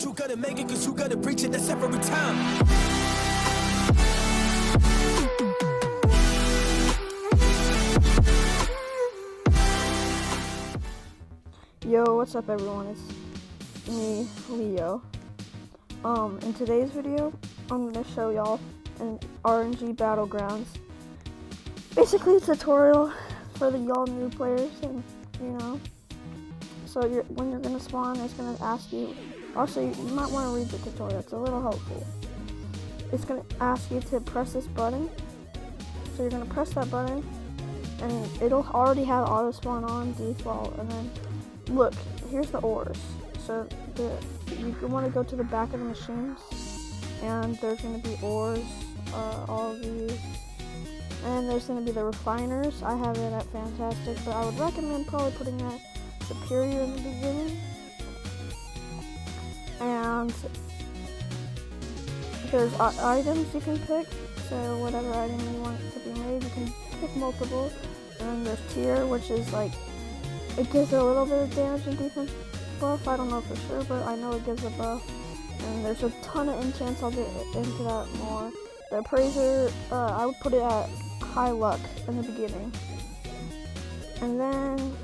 but you gotta make it, cause you gotta preach it, that's every time. Yo, what's up everyone, it's me, Leo. In today's video, I'm going to show y'all an RNG battlegrounds. Basically a tutorial for the y'all new players, and so when you're going to spawn, it's going to ask you, also you might want to read the tutorial, it's a little helpful. It's going to ask you to press this button, so you're going to press that button, and it'll already have auto spawn on default, and then look, here's the ores. So you want to go to the back of the machines, and there's going to be ores, all of these, and there's going to be the refiners. I have it at Fantastic, but I would recommend probably putting that Superior in the beginning. And there's items you can pick, so whatever item you want to be made, you can pick multiple. And then there's tier, which is like, it gives a little bit of damage and defense buff. I don't know for sure, but I know it gives a buff. And there's a ton of enchants. I'll get into that more. The appraiser, I would put it at high luck in the beginning. And then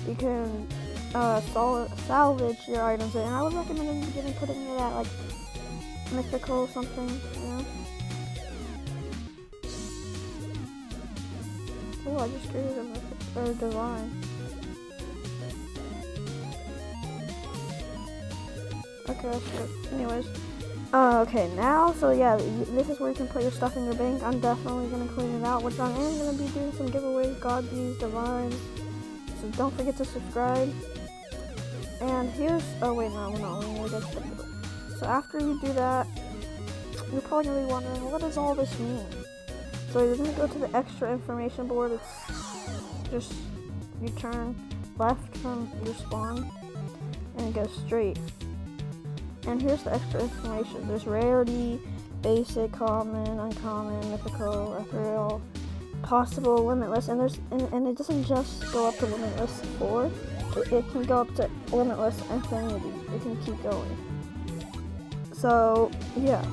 you can salvage your items. And I would recommend in the beginning putting it at like mythical or something, Oh, I just created a mythical or divine. Okay, that's good. Anyways, okay, now, so yeah, this is where you can put your stuff in your bank. I'm definitely going to clean it out, which I am going to be doing some giveaways, God views, divines, so don't forget to subscribe. And here's, oh wait, no, we're not, we need to get to. So after you do that, you're probably going to be wondering, what does all this mean? So you're going to go to the extra information board. It's just, you turn left from your spawn, and go straight. And here's the extra information. There's rarity, basic, common, uncommon, mythical, ethereal, possible, limitless, and and it doesn't just go up to limitless 4. It can go up to limitless infinity. It can keep going. So yeah,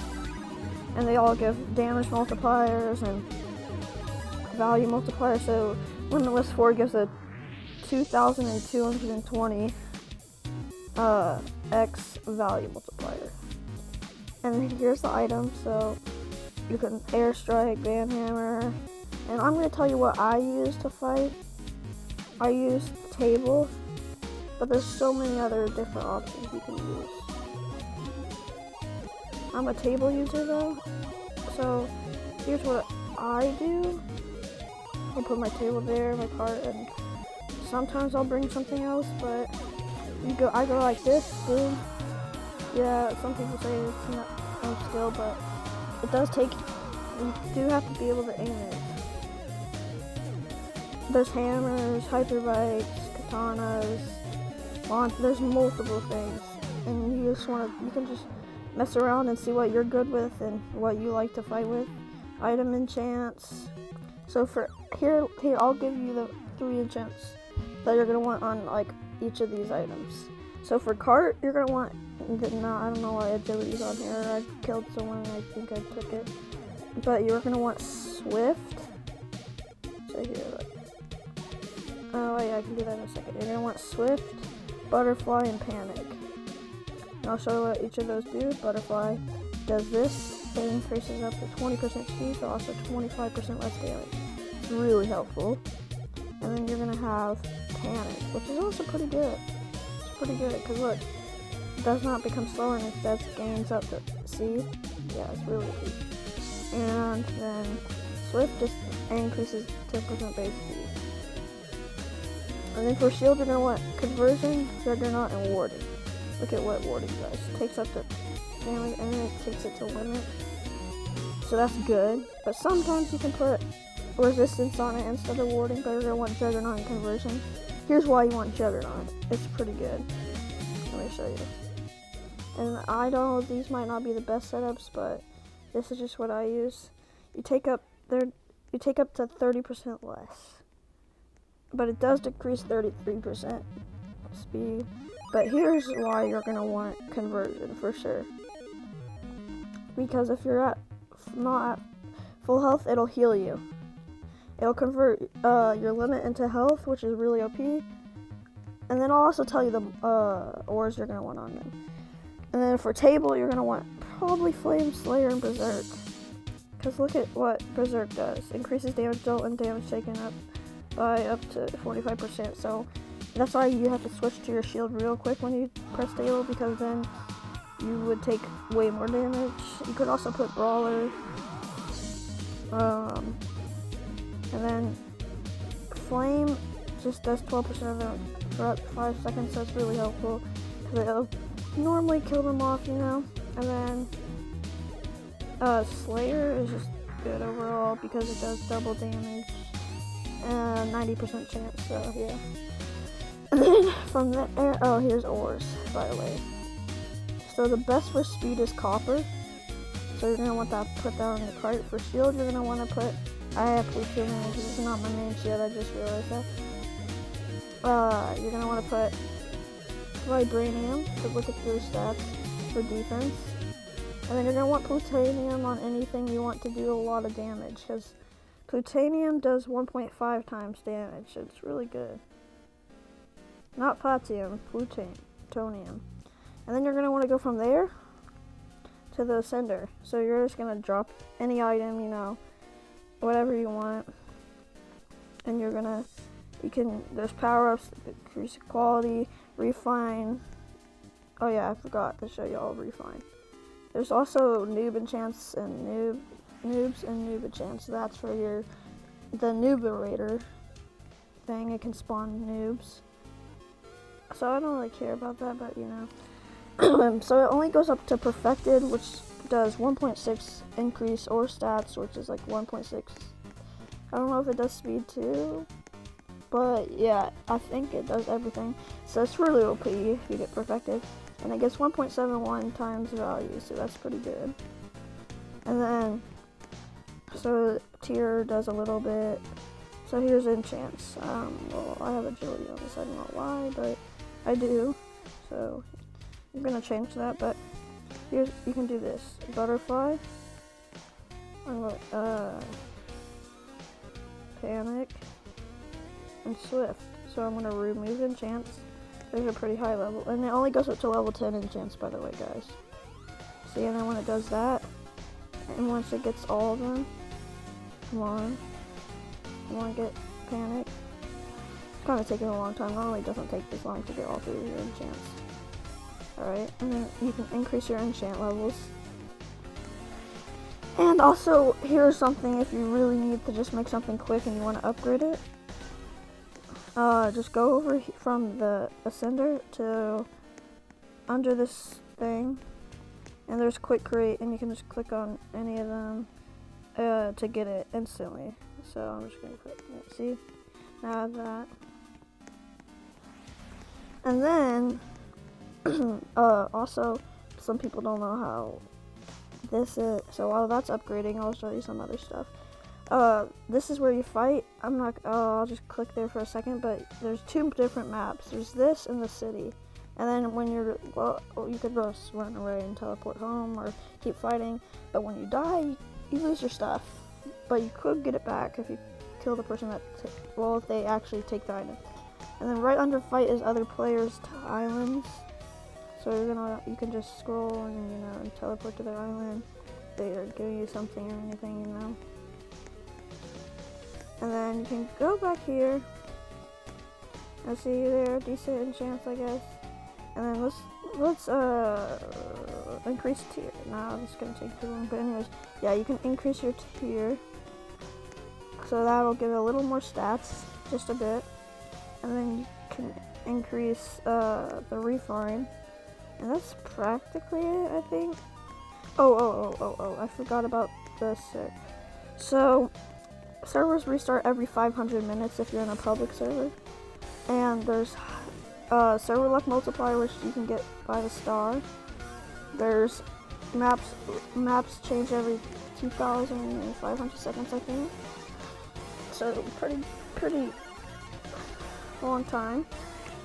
and they all give damage multipliers and value multipliers. So limitless 4 gives a 2,220 X value multiplier. And then here's the item, so you can airstrike, banhammer, and I'm going to tell you what I use to fight. I use table, but there's so many other different options you can use. I'm a table user though, so here's what I do. I'll put my table there, my cart, and sometimes I'll bring something else, but I go like this, boom. Yeah, some people say it's not no skill, but it does take, you do have to be able to aim it. There's hammers, hyper bikes, katanas, there's multiple things, and you can just mess around and see what you're good with and what you like to fight with. Item enchants. So for here I'll give you the 3 enchants that you're gonna want on like each of these items. So for cart, you're gonna want, I don't know why agility's on here. I killed someone and I think I took it. But you're gonna want swift. So here, look. Oh yeah, I can do that in a second. You're gonna want swift, butterfly, and panic. And I'll show you what each of those do. Butterfly does this. It increases up to 20% speed, but also 25% less damage. It's really helpful. And then you're gonna have panic, which is also pretty good. It's pretty good, because look, it does not become slower and instead gains up to, see? Yeah, it's really good. And then swift just increases 10% base speed. And then for shield, you're gonna want conversion, juggernaut, and warding. Look at what warding does. It takes up to damage and then it takes it to limit. So that's good. But sometimes you can put resistance on it instead of warding, but you're gonna want juggernaut and conversion. Here's why you want juggernaut. It's pretty good. Let me show you. And I know these might not be the best setups, but this is just what I use. You take up to 30% less, but it does decrease 33%. speed. But here's why you're gonna want conversion for sure. Because if you're not at full health, it'll heal you. It'll convert your limit into health, which is really OP. And then I'll also tell you the ores you're gonna want on them. And then for table, you're gonna want probably Flame, Slayer, and Berserk. Because look at what Berserk does. Increases damage dealt and damage taken up by up to 45%. So that's why you have to switch to your shield real quick when you press table, because then you would take way more damage. You could also put Brawler. And then Flame just does 12% of them for up to 5 seconds, so it's really helpful. Because it'll normally kill them off, you know. And then Slayer is just good overall because it does double damage and 90% chance, so yeah. And then from there, oh, here's ores, by the way. So the best for speed is copper. So you're gonna want that, put that on your cart. For shield, you're gonna want to put, I have plutonium because it's not my main shield, I just realized that. You're gonna want to put vibranium to look at their stats for defense. And then you're going to want plutonium on anything you want to do a lot of damage, because plutonium does 1.5 times damage. It's really good. Not platinum, plutonium. And then you're going to want to go from there to the sender. So you're just going to drop any item, you know, whatever you want. And you're going to, there's power-ups, increase quality, refine. Oh yeah, I forgot to show you all refine. There's also noob enchants and noobs and noob enchants. That's for the nooberator thing. It can spawn noobs. So I don't really care about that, but you know. So it only goes up to perfected, which does 1.6 increase or stats, which is like 1.6. I don't know if it does speed too, but yeah, I think it does everything. So it's really OP if you get perfected. And it gets 1.71 times value, so that's pretty good. And then, so tier does a little bit. So here's enchants. Well, I have agility on this, I don't know why, but I do. So I'm gonna change that, but here's, you can do this. Butterfly. Panic. And Swift. So I'm gonna remove enchants. Those are pretty high level, and it only goes up to level 10 enchants, by the way, guys. See, and then when it does that, and once it gets all of them, come on, get panic. It's kind of taking a long time. Normally it doesn't take this long to get all through your enchants. Alright, and then you can increase your enchant levels. And also, here's something if you really need to just make something quick and you want to upgrade it. Just go over from the ascender to under this thing, and there's quick create, and you can just click on any of them to get it instantly. So I'm just gonna click it. See, now I have that. And then also some people don't know how this is, so while that's upgrading, I'll show you some other stuff. This is where you fight. I'll just click there for a second, but there's two different maps. There's this and the city. And then when you're, well, you could just run away and teleport home or keep fighting. But when you die, you lose your stuff. But you could get it back if you kill the person that, if they actually take the item. And then right under fight is other players' islands. So you can just scroll and, and teleport to their island. They are giving you something or anything, And then you can go back here. I see there, decent enchants, I guess. And then let's increase tier. Nah, this is gonna take too long. But anyways, yeah, you can increase your tier. So that'll give it a little more stats, just a bit. And then you can increase the refine. And that's practically it, I think. Oh, I forgot about this. So servers restart every 500 minutes if you're in a public server. And there's server luck multiplier, which you can get by the star. There's maps change every 2,500 seconds, I think. So pretty long time.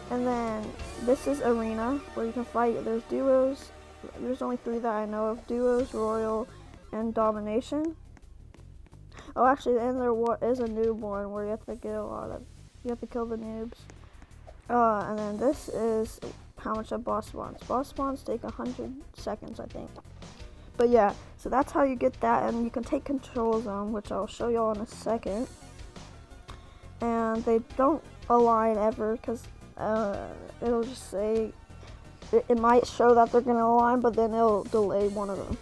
And then this is arena, where you can fight. There's duos. There's only 3 that I know of: duos, royal, and domination. Oh, actually, and there is a noob one where you have to get you have to kill the noobs. And then this is how much a boss spawns. Boss spawns take 100 seconds, I think. But yeah, so that's how you get that, and you can take control zone, which I'll show y'all in a second. And they don't align ever, because it'll just say, it might show that they're gonna align, but then it'll delay one of them.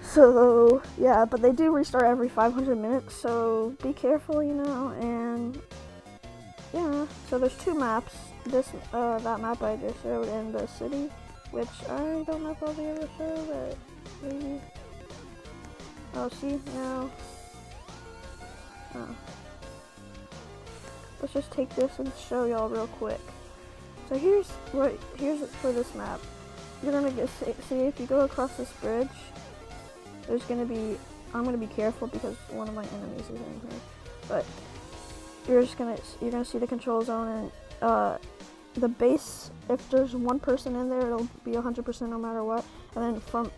So yeah, but they do restart every 500 minutes, so be careful, and yeah, so there's 2 maps. That map I just showed in the city, which I don't know if I'll be able to show, but maybe. Oh, see, now. Oh. Let's just take this and show y'all real quick. So here's it for this map. You're gonna see if you go across this bridge, there's gonna be, I'm gonna be careful because one of my enemies is in here, but you're gonna see the control zone, and the base, if there's 1 person in there, it'll be 100% no matter what, and then from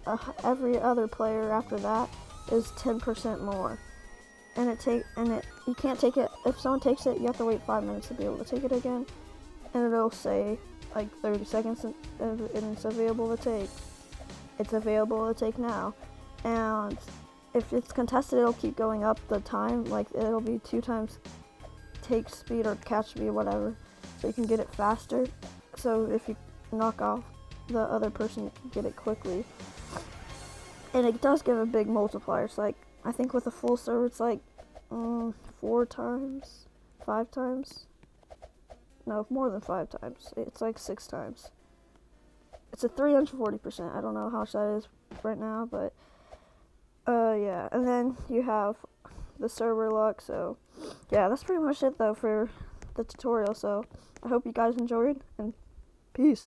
every other player after that is 10% more. And you can't take it, if someone takes it, you have to wait 5 minutes to be able to take it again, and it'll say like 30 seconds, and it's available to take. It's available to take now. And if it's contested, it'll keep going up the time, like it'll be 2 times take speed or catch speed, whatever, so you can get it faster. So if you knock off the other person, you can get it quickly. And it does give a big multiplier. It's like, I think with a full server, it's like 4 times, 5 times. No, more than 5 times. It's like 6 times. It's a 340%. I don't know how much that is right now, but yeah. And then you have the server luck. So yeah, that's pretty much it though for the tutorial. So I hope you guys enjoyed, and peace.